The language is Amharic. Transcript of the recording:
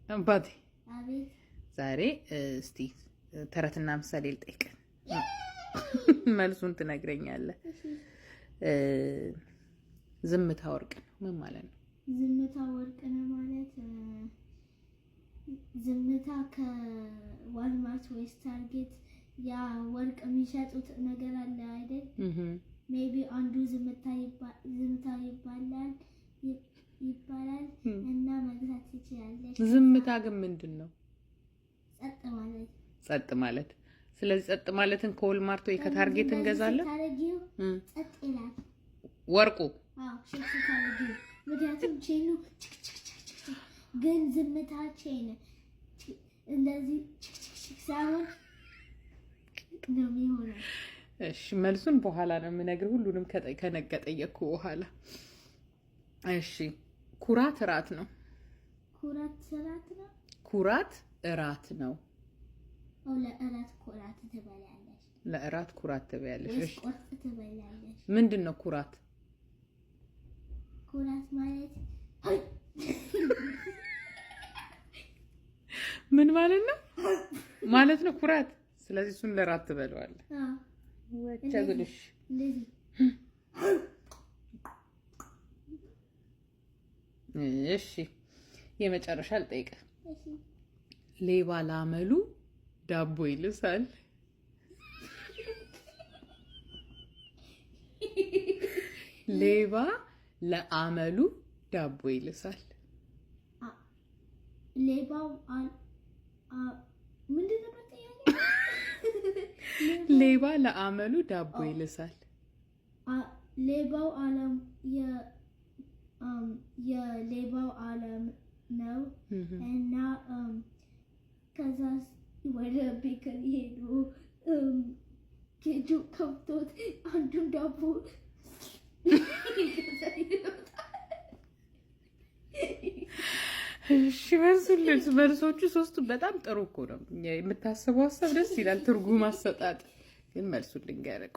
አባቴ ዛሬ እስቲ ተረትና ምሳሌ ልጠይቅ፣ መልሱን ትነግረኛለህ። ዝምታ ወርቅ ነው ምን ማለት ነው? ዝምታ ወርቅ ነው ማለት ዝምታ ከዋልማርት ወይስ ታርጌት ያ ወርቅ የሚሸጡት ነገር አለ አይደል? ሜቢ አንዱ ዝምታ ይባላል እና መግዛት ትችላለች። ዝምታ ግን ምንድን ነው? ጸጥ ማለት። ስለዚህ ጸጥ ማለትን ከዋልማርት ወይ ከታርጌት እንገዛለን። ጸጥ ይላል ወርቁ። ሸክስ ታረጊው ምክንያቱም ቼኑ ግን ዝምታ ቼን እንደዚህ ሳይሆን ነው የሚሆነው። እሺ መልሱን በኋላ ነው የምነግርህ፣ ሁሉንም ከነገጠየኩ በኋላ። እሺ ኩራት እራት ነው። ኩራት እራት ነው። ለእራት ኩራት ትበላለሽ። ለእራት ኩራት ትበላለሽ። እሺ ቁርጥ ትበላለሽ። ምንድን ነው ኩራት? ኩራት ማለት ምን ማለት ነው? ማለት ነው ኩራት። ስለዚህ እሱን ለራት ትበለዋለህ። ወቻ ጉድሽ። እሺ የመጨረሻ ልጠይቅህ። ሌባ ላመሉ ዳቦ ይልሳል። ሌባ ለአመሉ ዳቦ ይልሳል። ሌባው ምንድን ነው? ሌባ ለአመሉ ዳቦ ይልሳል። ሌባው ዓለም የሌባው ዓለም ነው እና ከዛ ወደ ቤከሪ ሄዱ። ኬጁ ከብቶት አንዱን ዳቦ እሺ መልሶቹ ሶስቱ በጣም ጥሩ እኮ ነው። የምታስበው ሀሳብ ደስ ይላል። ትርጉም አሰጣጥ ግን መልሱን ልንገርህ።